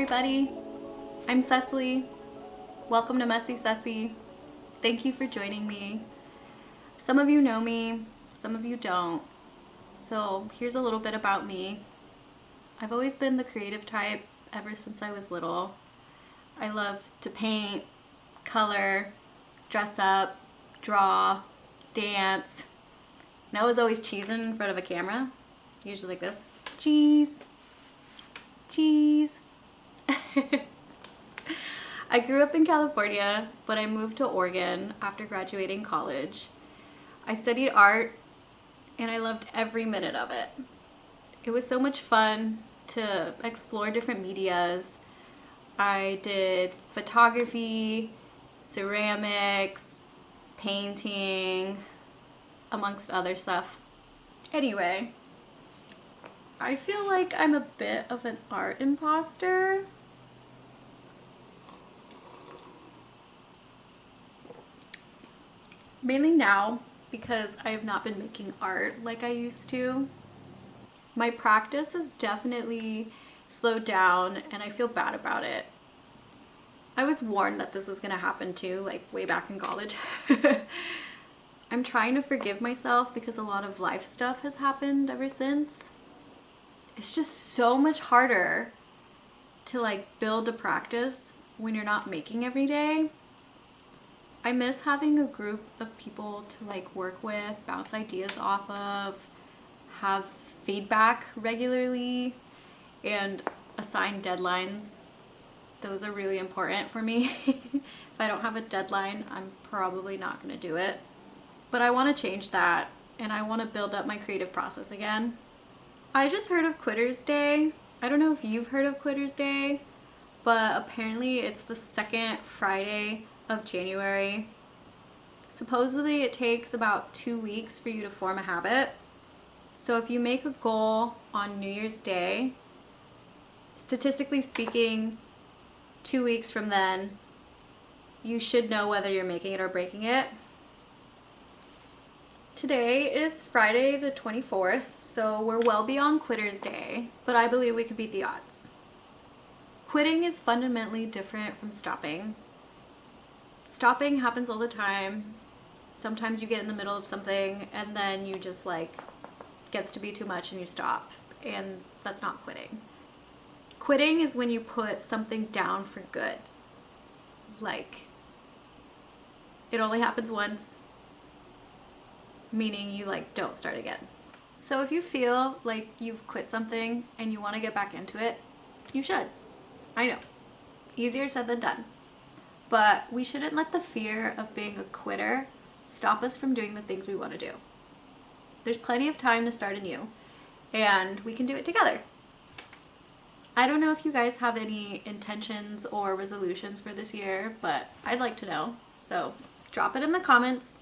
everybody. I'm Cecily. Welcome to Messy Ceci. Thank you for joining me. Some of you know me, some of you don't. So here's a little bit about me. I've always been the creative type ever since I was little. I love to paint, color, dress up, draw, dance. And I was always cheesing in front of a camera, usually like this. Cheese. Cheese. I grew up in California, but I moved to Oregon after graduating college. I studied art, and I loved every minute of it. It was so much fun to explore different medias. I did photography, ceramics, painting, amongst other stuff. Anyway, I feel like I'm a bit of an art imposter. Mainly now because I have not been making art like I used to. My practice has definitely slowed down and I feel bad about it. I was warned that this was going to happen too, like way back in college. I'm trying to forgive myself because a lot of life stuff has happened ever since. It's just so much harder to like build a practice when you're not making every day. I miss having a group of people to like work with, bounce ideas off of, have feedback regularly, and assign deadlines. Those are really important for me. If I don't have a deadline, I'm probably not going to do it. But I want to change that, and I want to build up my creative process again. I just heard of Quitter's Day. I don't know if you've heard of Quitter's Day, but apparently it's the second Friday of January. Supposedly it takes about 2 weeks for you to form a habit. So if you make a goal on New Year's Day, statistically speaking, 2 weeks from then, you should know whether you're making it or breaking it. Today is Friday the 24th, so we're well beyond Quitter's Day, but I believe we could beat the odds. Quitting is fundamentally different from stopping. Stopping happens all the time. Sometimes you get in the middle of something and then you just like, gets to be too much and you stop, and that's not quitting. Quitting is when you put something down for good. Like, it only happens once, meaning you like don't start again. So if you feel like you've quit something and you want to get back into it, you should. I know, easier said than done. But we shouldn't let the fear of being a quitter stop us from doing the things we want to do. There's plenty of time to start anew, and we can do it together. I don't know if you guys have any intentions or resolutions for this year, but I'd like to know. So drop it in the comments.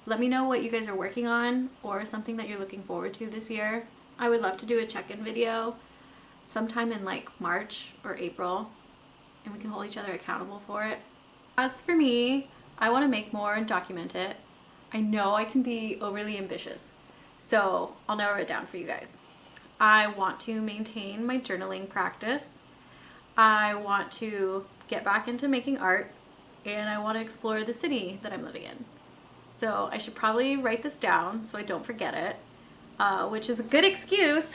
Let me know what you guys are working on or something that you're looking forward to this year. I would love to do a check-in video sometime in like March or April, and we can hold each other accountable for it. As for me, I want to make more and document it. I know I can be overly ambitious, so I'll narrow it down for you guys. I want to maintain my journaling practice. I want to get back into making art, and I want to explore the city that I'm living in. So I should probably write this down so I don't forget it, which is a good excuse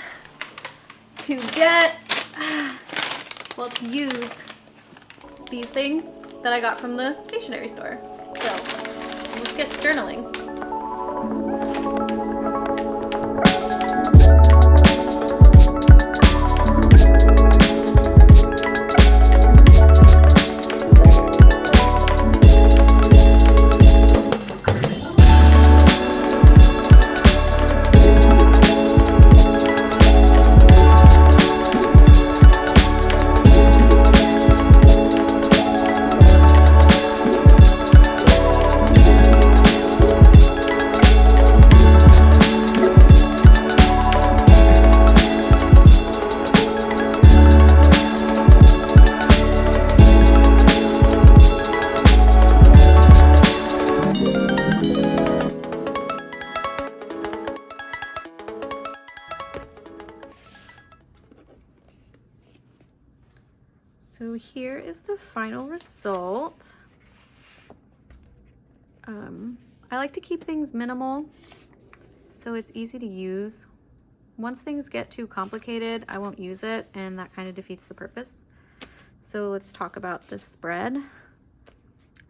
to to use these things that I got from the stationery store. So let's get to journaling. final result. I like to keep things minimal so it's easy to use. Once things get too complicated, I won't use it, and that kind of defeats the purpose. So let's talk about this spread.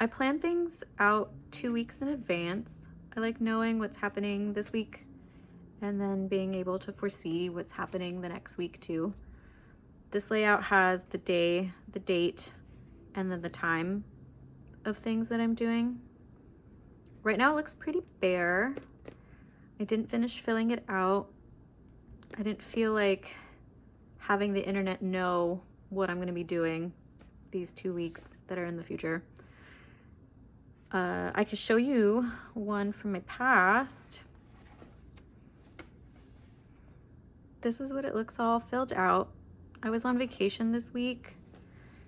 I plan things out 2 weeks in advance. I like knowing what's happening this week and then being able to foresee what's happening the next week too. This layout has the day, the date, and then the time of things that I'm doing. Right now it looks pretty bare. I didn't finish filling it out. I didn't feel like having the internet know what I'm going to be doing these 2 weeks that are in the future. I could show you one from my past. This is what it looks all filled out. I was on vacation this week,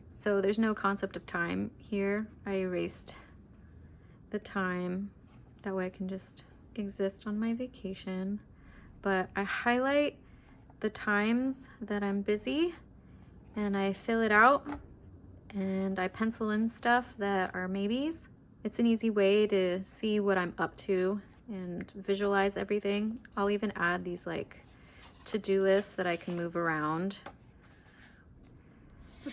so there's no concept of time here. I erased the time. That way I can just exist on my vacation. But I highlight the times that I'm busy and I fill it out and I pencil in stuff that are maybes. It's an easy way to see what I'm up to and visualize everything. I'll even add these like to-do lists that I can move around.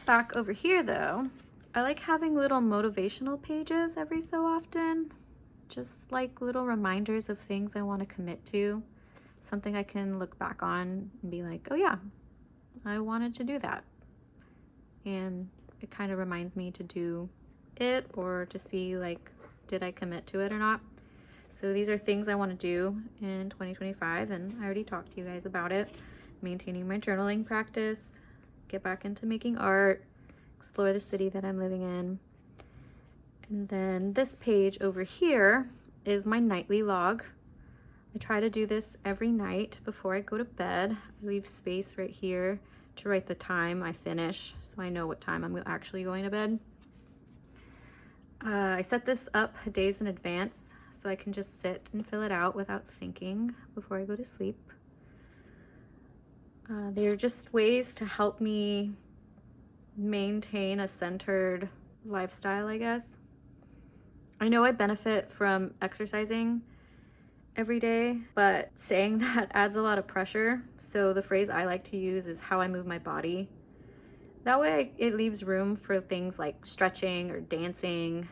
Back over here though, I like having little motivational pages every so often. Just like little reminders of things I want to commit to. Something I can look back on and be like, oh yeah, I wanted to do that. And it kind of reminds me to do it or to see like, did I commit to it or not? So these are things I want to do in 2025, and I already talked to you guys about it. Maintaining my journaling practice, get back into making art, explore the city that I'm living in. And then this page over here is my nightly log. I try to do this every night before I go to bed. I leave space right here to write the time I finish so I know what time I'm actually going to bed. I set this up days in advance so I can just sit and fill it out without thinking before I go to sleep. They're just ways to help me maintain a centered lifestyle, I guess. I know I benefit from exercising every day, but saying that adds a lot of pressure. So the phrase I like to use is how I move my body. That way it leaves room for things like stretching or dancing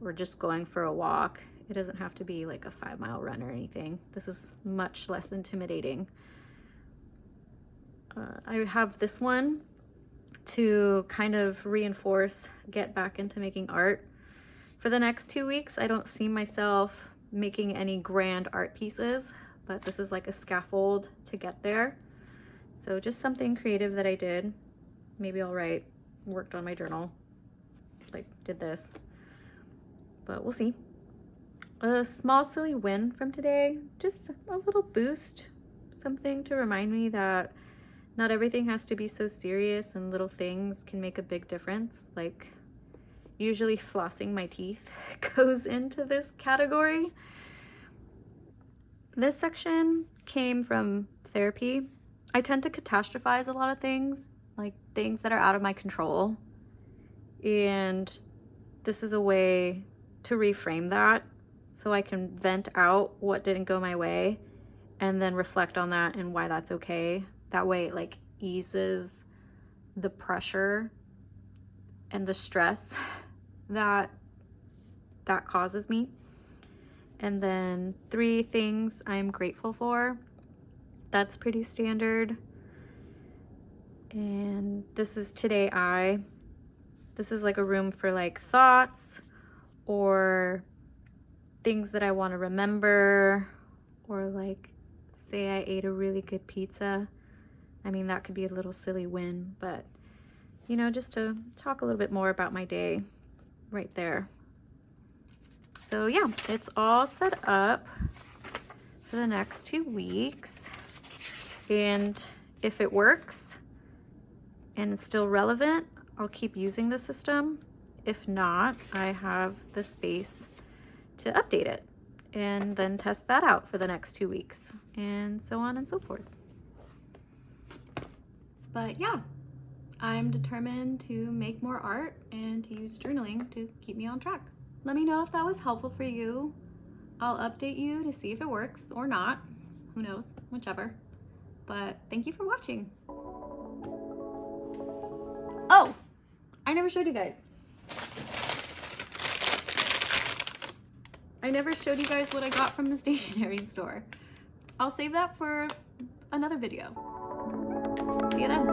or just going for a walk. It doesn't have to be like a 5-mile run or anything. This is much less intimidating. I have this one to kind of reinforce, get back into making art. For the next 2 weeks, I don't see myself making any grand art pieces, but this is like a scaffold to get there. So just something creative that I did. Maybe I'll write, worked on my journal, like did this, but we'll see. A small silly win from today, just a little boost, something to remind me that not everything has to be so serious and little things can make a big difference. Like usually flossing my teeth goes into this category. This section came from therapy. I tend to catastrophize a lot of things, like things that are out of my control. And this is a way to reframe that so I can vent out what didn't go my way and then reflect on that and why that's okay. That way it like eases the pressure and the stress that causes me. And then 3 things I'm grateful for. That's pretty standard. And this is today this is like a room for like thoughts or things that I want to remember, or like say I ate a really good pizza. I mean, that could be a little silly win, but you know, just to talk a little bit more about my day right there. So yeah, it's all set up for the next 2 weeks. And if it works and it's still relevant, I'll keep using the system. If not, I have the space to update it and then test that out for the next 2 weeks and so on and so forth. But yeah, I'm determined to make more art and to use journaling to keep me on track. Let me know if that was helpful for you. I'll update you to see if it works or not. Who knows, whichever. But thank you for watching. Oh, I never showed you guys. I never showed you guys what I got from the stationery store. I'll save that for another video. See you then.